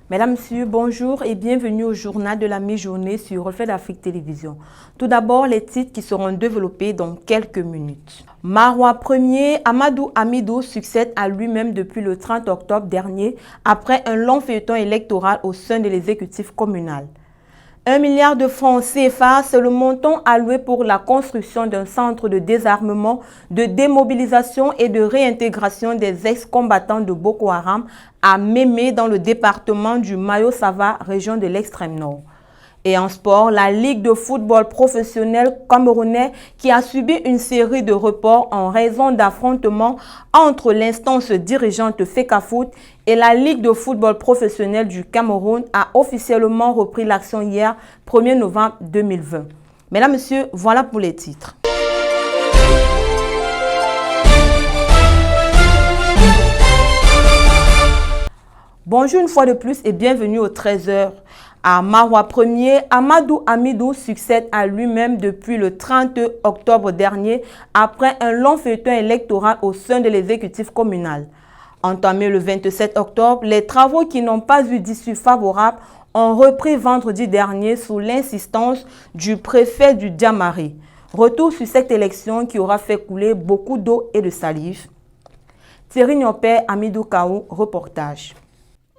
Mesdames, Messieurs, bonjour et bienvenue au journal de la mi-journée sur Reflet d'Afrique Télévision. Tout d'abord, les titres qui seront développés dans quelques minutes. Marois Ier, Amadou Hamidou succède à lui-même depuis le 30 octobre dernier après un long feuilleton électoral au sein de l'exécutif communal. 1 milliard de francs CFA, c'est le montant alloué pour la construction d'un centre de désarmement, de démobilisation et de réintégration des ex-combattants de Boko Haram à Mémé dans le département du Mayo-Sava, région de l'extrême nord. Et en sport, la Ligue de football professionnel camerounais qui a subi une série de reports en raison d'affrontements entre l'instance dirigeante FECAFOOT et la Ligue de football professionnel du Cameroun a officiellement repris l'action hier, 1er novembre 2020. Mesdames, Messieurs, voilà pour les titres. Bonjour une fois de plus et bienvenue au 13h. À Marois Ier, Amadou Hamidou succède à lui-même depuis le 30 octobre dernier après un long feuilleton électoral au sein de l'exécutif communal. Entamé le 27 octobre, les travaux qui n'ont pas eu d'issue favorable ont repris vendredi dernier sous l'insistance du préfet du Diamari. Retour sur cette élection qui aura fait couler beaucoup d'eau et de salive. Thierry Nyopé, Hamidou Kaou, reportage.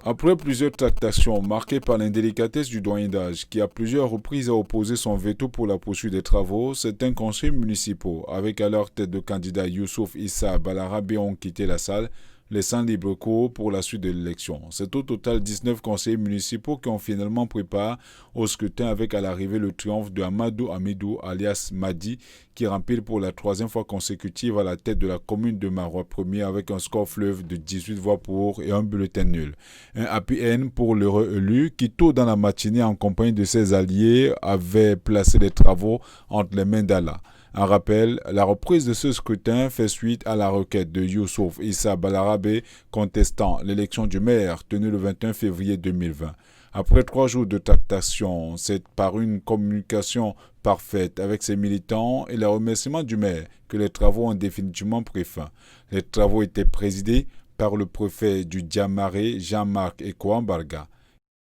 Après plusieurs tractations marquées par l'indélicatesse du doyen d'âge qui à plusieurs reprises a opposé son veto pour la poursuite des travaux, certains conseillers municipaux, avec à leur tête de candidat Youssouf Issa Balarabe, ont quitté la salle, laissant libre cours pour la suite de l'élection. C'est au total 19 conseillers municipaux qui ont finalement pris part au scrutin avec à l'arrivée le triomphe de Amadou Hamidou alias Madi qui remplit pour la troisième fois consécutive à la tête de la commune de Marois Ier avec un score fleuve de 18 voix pour et un bulletin nul. Un happy end pour l'heureux élu qui tôt dans la matinée en compagnie de ses alliés avait placé les travaux entre les mains d'Allah. En rappel, la reprise de ce scrutin fait suite à la requête de Youssouf Issa Balarabe contestant l'élection du maire tenue le 21 février 2020. Après 3 jours de tractation, c'est par une communication parfaite avec ses militants et les remerciements du maire que les travaux ont définitivement pris fin. Les travaux étaient présidés par le préfet du Diamaré, Jean-Marc Ekouambarga.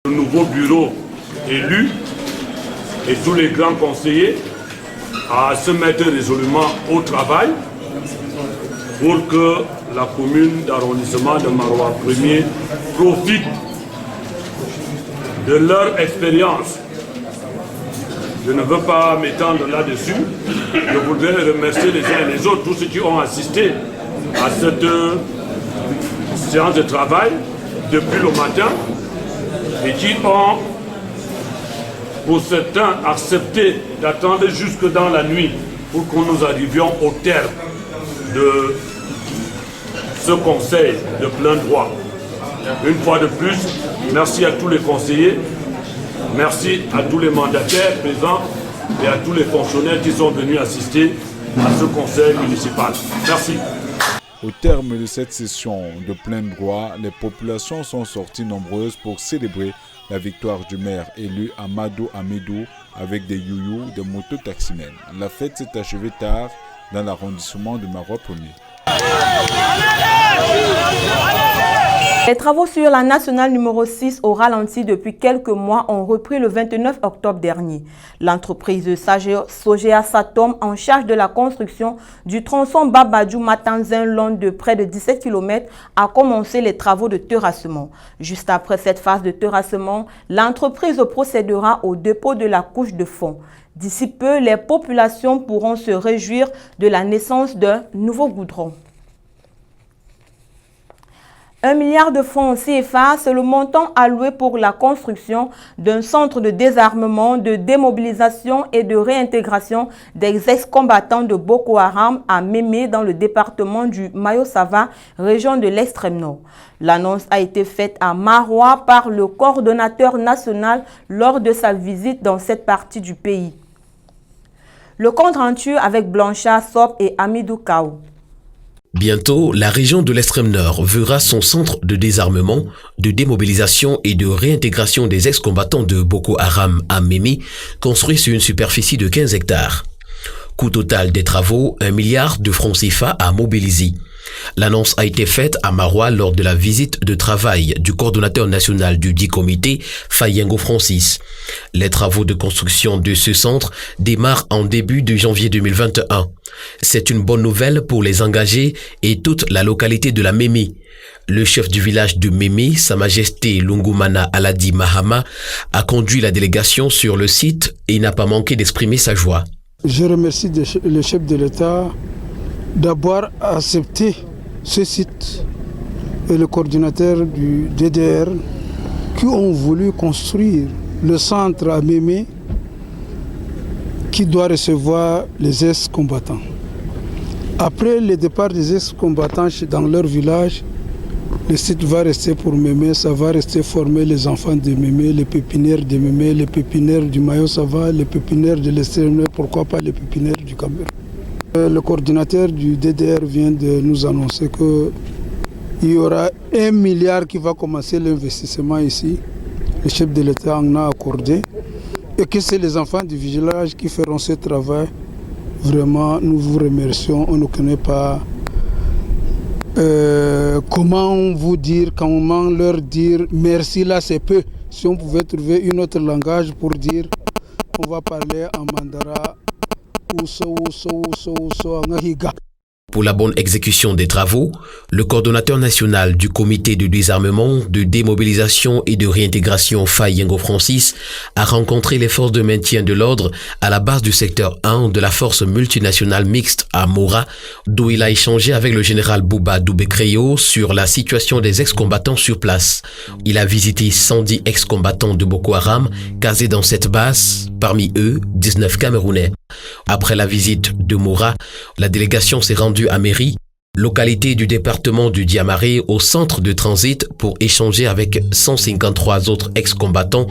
Le nouveau bureau élu et tous les grands conseillers à se mettre résolument au travail pour que la commune d'arrondissement de Marois Ier profite de leur expérience. Je ne veux pas m'étendre là-dessus. Je voudrais remercier les uns et les autres, tous ceux qui ont assisté à cette séance de travail depuis le matin et qui ont, pour certains, accepté d'attendre jusque dans la nuit pour que nous arrivions au terme de ce conseil de plein droit. Une fois de plus, merci à tous les conseillers, merci à tous les mandataires présents et à tous les fonctionnaires qui sont venus assister à ce conseil municipal. Merci. Au terme de cette session de plein droit, les populations sont sorties nombreuses pour célébrer la victoire du maire élu Amadou Hamidou avec des youyous, des motos-taximens. La fête s'est achevée tard dans l'arrondissement de Marois Ier. Les travaux sur la nationale numéro 6 au ralenti depuis quelques mois ont repris le 29 octobre dernier. L'entreprise Sogea Satom en charge de la construction du tronçon Babadjou-Matanzin long de près de 17 km a commencé les travaux de terrassement. Juste après cette phase de terrassement, l'entreprise procédera au dépôt de la couche de fond. D'ici peu, les populations pourront se réjouir de la naissance d'un nouveau goudron. 1 milliard de francs CFA, c'est le montant alloué pour la construction d'un centre de désarmement, de démobilisation et de réintégration des ex-combattants de Boko Haram à Mémé dans le département du Mayo-Sava, région de l'extrême nord. L'annonce a été faite à Marois par le coordonnateur national lors de sa visite dans cette partie du pays. Le compte rendu avec Blanchard Sop et Hamidou Kaou. Bientôt, la région de l'extrême nord verra son centre de désarmement, de démobilisation et de réintégration des ex-combattants de Boko Haram à Mémé, construit sur une superficie de 15 hectares. Coût total des travaux, 1 milliard de francs CFA à mobiliser. L'annonce a été faite à Maroua lors de la visite de travail du coordonnateur national du dit comité, Fayengo Francis. Les travaux de construction de ce centre démarrent en début de janvier 2021. C'est une bonne nouvelle pour les engagés et toute la localité de la Mémé. Le chef du village de Mémé, Sa Majesté Lungumana Aladi Mahama, a conduit la délégation sur le site et n'a pas manqué d'exprimer sa joie. Je remercie le chef de l'État d'avoir accepté ce site et le coordinateur du DDR qui ont voulu construire le centre à Mémé qui doit recevoir les ex-combattants. Après le départ des ex-combattants dans leur village, le site va rester pour Mémé, ça va rester former les enfants de Mémé, les pépinières de Mémé, les pépinières du Mayo-Sava, les pépinières de l'Extrême, pourquoi pas les pépinières du Cameroun. Le coordinateur du DDR vient de nous annoncer qu'il y aura 1 milliard qui va commencer l'investissement ici. Le chef de l'État en a accordé et que c'est les enfants du village qui feront ce travail. Vraiment, nous vous remercions. On ne connaît pas comment vous dire, comment leur dire merci. Là, c'est peu. Si on pouvait trouver un autre langage pour dire, on va parler en mandara. Pour la bonne exécution des travaux, le coordonnateur national du comité de désarmement, de démobilisation et de réintégration Fayengo Francis a rencontré les forces de maintien de l'ordre à la base du secteur 1 de la force multinationale mixte à Mora, d'où il a échangé avec le général Bouba Doubekreyo sur la situation des ex-combattants sur place. Il a visité 110 ex-combattants de Boko Haram casés dans cette base, parmi eux 19 Camerounais. Après la visite de Mora, la délégation s'est rendue à Méry, localité du département du Diamaré, au centre de transit pour échanger avec 153 autres ex-combattants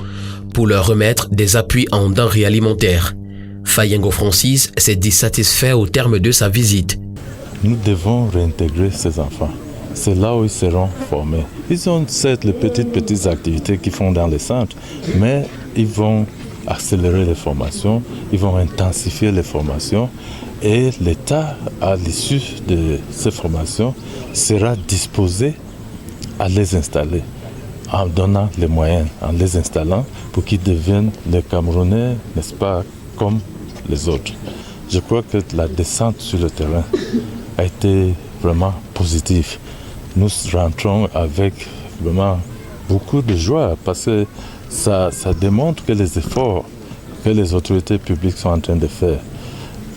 pour leur remettre des appuis en denrées alimentaires. Fayengo Francis s'est dit satisfait au terme de sa visite. Nous devons réintégrer ces enfants. C'est là où ils seront formés. Ils ont certes les petites activités qu'ils font dans les centres, mais ils vont accélérer les formations, ils vont intensifier les formations et l'État, à l'issue de ces formations, sera disposé à les installer en donnant les moyens, en les installant pour qu'ils deviennent les Camerounais, n'est-ce pas, comme les autres. Je crois que la descente sur le terrain a été vraiment positive. Nous rentrons avec vraiment beaucoup de joie parce que ça démontre que les efforts que les autorités publiques sont en train de faire,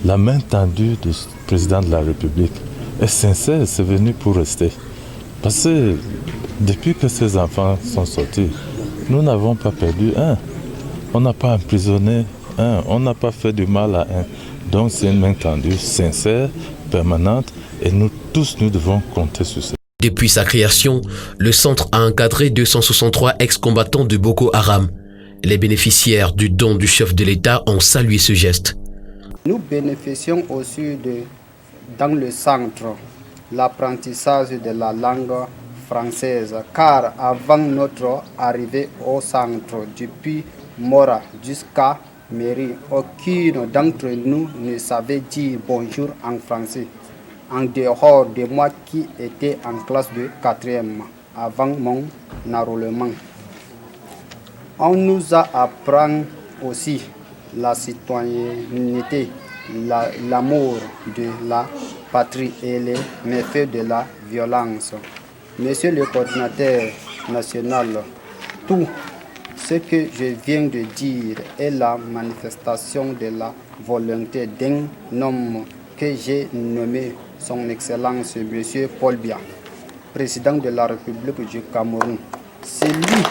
la main tendue du président de la République est sincère, c'est venu pour rester. Parce que depuis que ces enfants sont sortis, nous n'avons pas perdu un. On n'a pas emprisonné un, on n'a pas fait du mal à un. Donc c'est une main tendue, sincère, permanente, et nous tous, nous devons compter sur ça. Depuis sa création, le centre a encadré 263 ex-combattants de Boko Haram. Les bénéficiaires du don du chef de l'État ont salué ce geste. Nous bénéficions aussi dans le centre, l'apprentissage de la langue française, car avant notre arrivée au centre, depuis Mora jusqu'à Méry, aucun d'entre nous ne savait dire bonjour en français, en dehors de moi qui étais en classe de 4e avant mon enrôlement. On nous a appris aussi la citoyenneté, l'amour de la patrie et les méfaits de la violence. Monsieur le coordinateur national, tout ce que je viens de dire est la manifestation de la volonté d'un homme que j'ai nommé Son Excellence M. Paul Biya, président de la République du Cameroun. C'est lui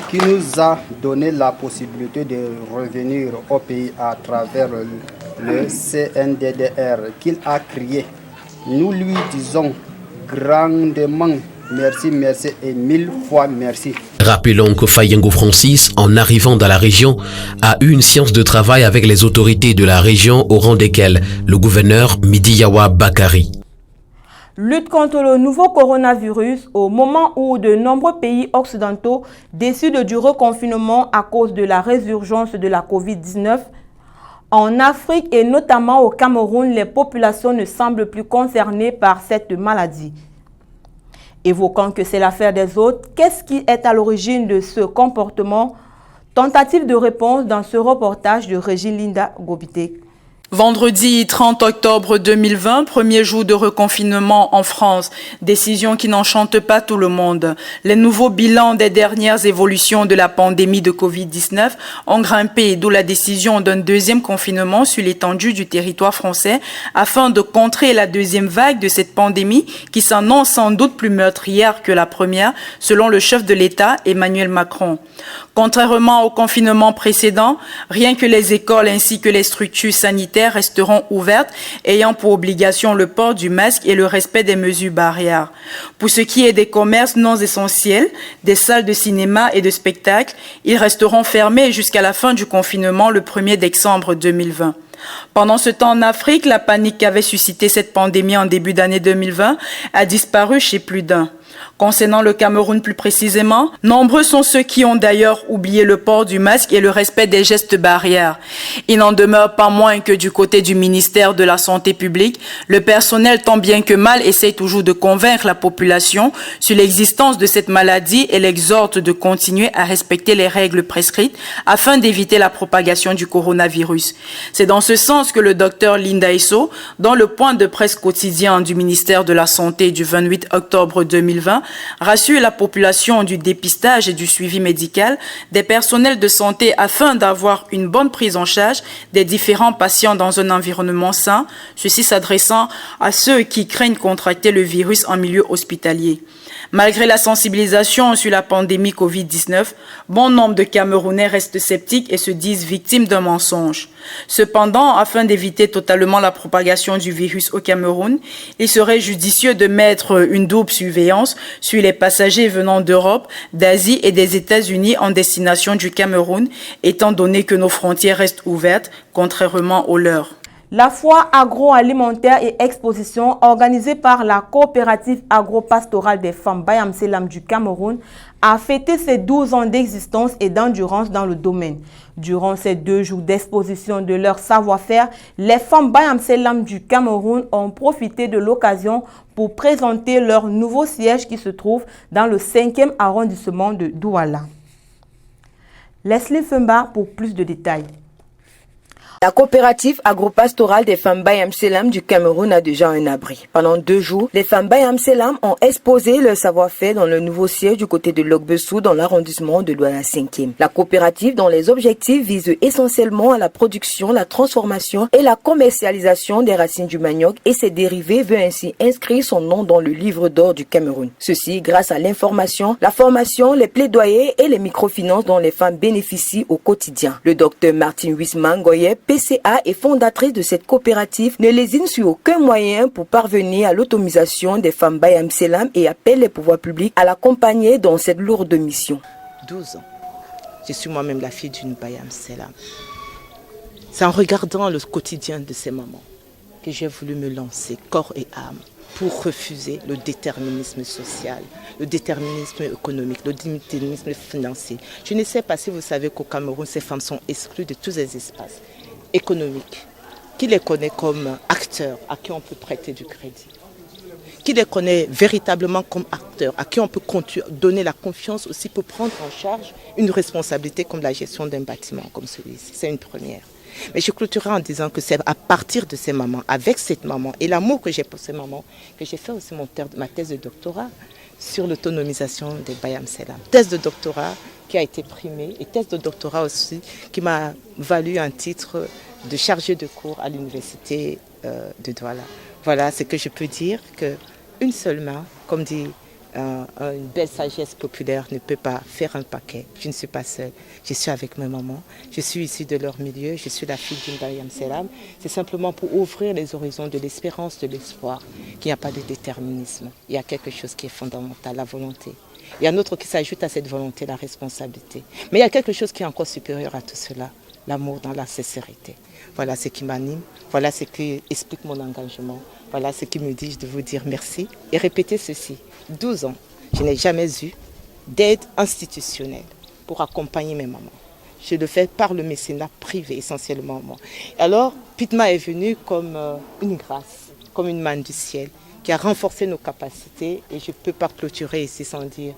qui nous a donné la possibilité de revenir au pays à travers le CNDDR qu'il a créé. Nous lui disons grandement merci, merci et 1000 fois merci. Rappelons que Fayengo Francis, en arrivant dans la région, a eu une séance de travail avec les autorités de la région au rang desquelles le gouverneur Midiyawa Bakari. Lutte contre le nouveau coronavirus au moment où de nombreux pays occidentaux décident du reconfinement à cause de la résurgence de la COVID-19. En Afrique et notamment au Cameroun, les populations ne semblent plus concernées par cette maladie. Évoquant que c'est l'affaire des autres, qu'est-ce qui est à l'origine de ce comportement? Tentative de réponse dans ce reportage de Régine Linda Gobité. Vendredi 30 octobre 2020, premier jour de reconfinement en France. Décision qui n'enchante pas tout le monde. Les nouveaux bilans des dernières évolutions de la pandémie de Covid-19 ont grimpé, d'où la décision d'un deuxième confinement sur l'étendue du territoire français afin de contrer la deuxième vague de cette pandémie qui s'annonce sans doute plus meurtrière que la première, selon le chef de l'État, Emmanuel Macron. Contrairement au confinement précédent, rien que les écoles ainsi que les structures sanitaires resteront ouvertes, ayant pour obligation le port du masque et le respect des mesures barrières. Pour ce qui est des commerces non essentiels, des salles de cinéma et de spectacle, ils resteront fermés jusqu'à la fin du confinement le 1er décembre 2020. Pendant ce temps en Afrique, la panique qu'avait suscité cette pandémie en début d'année 2020 a disparu chez plus d'un. Concernant le Cameroun plus précisément, nombreux sont ceux qui ont d'ailleurs oublié le port du masque et le respect des gestes barrières. Il n'en demeure pas moins que du côté du ministère de la Santé publique, le personnel tant bien que mal essaye toujours de convaincre la population sur l'existence de cette maladie et l'exhorte de continuer à respecter les règles prescrites afin d'éviter la propagation du coronavirus. C'est dans ce sens que le docteur Linda Isso, dans le point de presse quotidien du ministère de la Santé du 28 octobre 2020, rassure la population du dépistage et du suivi médical des personnels de santé afin d'avoir une bonne prise en charge des différents patients dans un environnement sain, ceci s'adressant à ceux qui craignent contracter le virus en milieu hospitalier. Malgré la sensibilisation sur la pandémie Covid-19, bon nombre de Camerounais restent sceptiques et se disent victimes d'un mensonge. Cependant, afin d'éviter totalement la propagation du virus au Cameroun, il serait judicieux de mettre une double surveillance sur les passagers venant d'Europe, d'Asie et des États-Unis en destination du Cameroun, étant donné que nos frontières restent ouvertes, contrairement aux leurs. La foire agroalimentaire et exposition organisée par la coopérative agro-pastorale des femmes Bayam Selam du Cameroun a fêté ses 12 ans d'existence et d'endurance dans le domaine. Durant ces 2 jours d'exposition de leur savoir-faire, les femmes Bayam Selam du Cameroun ont profité de l'occasion pour présenter leur nouveau siège qui se trouve dans le 5e arrondissement de Douala. Leslie Femba pour plus de détails. La coopérative agro-pastorale des femmes Bayam Selam du Cameroun a déjà un abri. Pendant 2 jours, les femmes Bayam Selam ont exposé leur savoir-faire dans le nouveau siège du côté de Logbessou dans l'arrondissement de Douala 5e. La coopérative, dont les objectifs visent essentiellement à la production, la transformation et la commercialisation des racines du manioc et ses dérivés, veut ainsi inscrire son nom dans le livre d'or du Cameroun. Ceci grâce à l'information, la formation, les plaidoyers et les microfinances dont les femmes bénéficient au quotidien. Le docteur Martine Wisman-Goyet, PCA et fondatrice de cette coopérative, ne lésine sur aucun moyen pour parvenir à l'autonomisation des femmes Bayam Selam et appelle les pouvoirs publics à l'accompagner dans cette lourde mission. 12 ans. Je suis moi-même la fille d'une Bayam Selam. C'est en regardant le quotidien de ces mamans que j'ai voulu me lancer corps et âme pour refuser le déterminisme social, le déterminisme économique, le déterminisme financier. Je ne sais pas si vous savez qu'au Cameroun, ces femmes sont exclues de tous les espaces économiques. Qui les connaît comme acteurs à qui on peut prêter du crédit? Qui les connaît véritablement comme acteurs à qui on peut donner la confiance aussi pour prendre en charge une responsabilité comme la gestion d'un bâtiment comme celui-ci? C'est une première. Mais je clôturerai en disant que c'est à partir de ces mamans, avec cette maman et l'amour que j'ai pour ces mamans, que j'ai fait aussi ma thèse de doctorat sur l'autonomisation des Bayam Selam. Thèse de doctorat qui a été primée et thèse de doctorat aussi qui m'a valu un titre de chargé de cours à l'université de Douala. Voilà ce que je peux dire, qu'une seule main, comme dit une belle sagesse populaire, ne peut pas faire un paquet. Je ne suis pas seule, je suis avec mes mamans, je suis issue de leur milieu, je suis la fille d'une Bayam Selam. C'est simplement pour ouvrir les horizons de l'espérance, de l'espoir, qu'il n'y a pas de déterminisme. Il y a quelque chose qui est fondamental, la volonté. Il y a un autre qui s'ajoute à cette volonté, la responsabilité. Mais il y a quelque chose qui est encore supérieur à tout cela, l'amour dans la sincérité. Voilà ce qui m'anime, voilà ce qui explique mon engagement, voilà ce qui me dit de vous dire merci et répéter ceci. 12 ans, je n'ai jamais eu d'aide institutionnelle pour accompagner mes mamans. Je le fais par le mécénat privé essentiellement. Moi. Alors, Pitma est venu comme une grâce, comme une manne du ciel, qui a renforcé nos capacités. Et je ne peux pas clôturer ici sans dire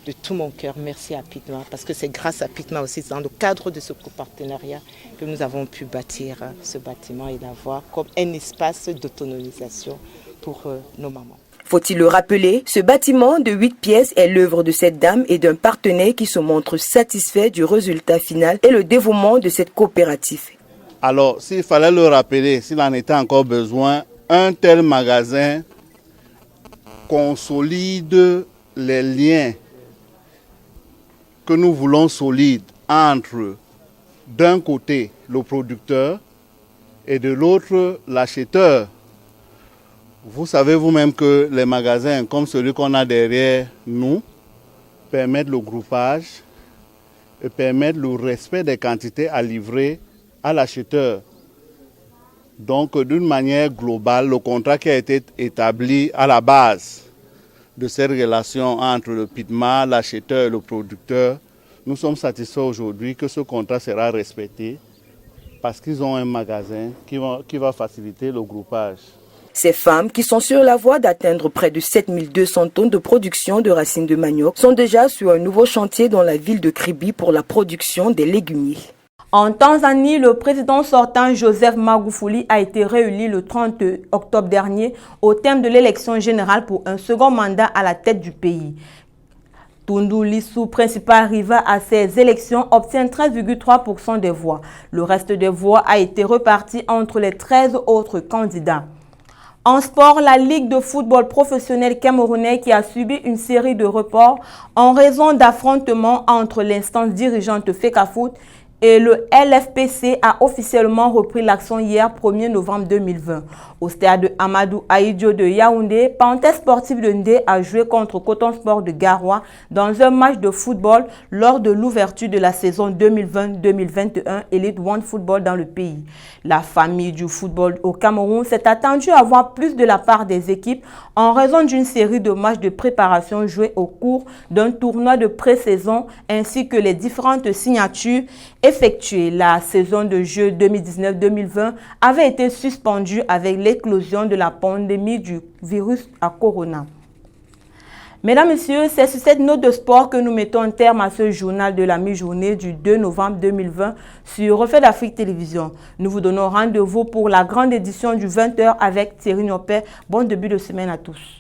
de tout mon cœur merci à Pitma, parce que c'est grâce à Pitma aussi, dans le cadre de ce copartenariat, que nous avons pu bâtir ce bâtiment et l'avoir comme un espace d'autonomisation pour nos mamans. Faut-il le rappeler, ce bâtiment de 8 pièces est l'œuvre de cette dame et d'un partenaire qui se montre satisfait du résultat final et le dévouement de cette coopérative. Alors, s'il fallait le rappeler, s'il en était encore besoin, un tel magasin consolide les liens que nous voulons solides entre, d'un côté, le producteur et de l'autre, l'acheteur. Vous savez vous-même que les magasins comme celui qu'on a derrière nous permettent le groupage et permettent le respect des quantités à livrer à l'acheteur. Donc, d'une manière globale, le contrat qui a été établi à la base de cette relation entre le Pitma, l'acheteur et le producteur, nous sommes satisfaits aujourd'hui que ce contrat sera respecté parce qu'ils ont un magasin qui va faciliter le groupage. Ces femmes, qui sont sur la voie d'atteindre près de 7200 tonnes de production de racines de manioc, sont déjà sur un nouveau chantier dans la ville de Kribi pour la production des légumiers. En Tanzanie, le président sortant Joseph Magufuli a été réélu le 30 octobre dernier au terme de l'élection générale pour un second mandat à la tête du pays. Tundu Lissu, principal rival à ces élections, obtient 13,3% des voix. Le reste des voix a été reparti entre les 13 autres candidats. En sport, la Ligue de football professionnel camerounais qui a subi une série de reports en raison d'affrontements entre l'instance dirigeante FECAFOOT et le LFPC a officiellement repris l'action hier 1er novembre 2020. Au stade Amadou Ahidjo de Yaoundé, Panthère sportive de Ndé a joué contre Coton Sport de Garoua dans un match de football lors de l'ouverture de la saison 2020-2021 Elite One Football dans le pays. La famille du football au Cameroun s'est attendue à voir plus de la part des équipes en raison d'une série de matchs de préparation joués au cours d'un tournoi de pré-saison ainsi que les différentes signatures effectuées. La saison de jeu 2019-2020 avait été suspendue avec l'éclosion de la pandémie du virus à corona. Mesdames, Messieurs, c'est sur cette note de sport que nous mettons un terme à ce journal de la mi-journée du 2 novembre 2020 sur Reflet d'Afrique Télévision. Nous vous donnons rendez-vous pour la grande édition du 20h avec Thierry Nopé. Bon début de semaine à tous.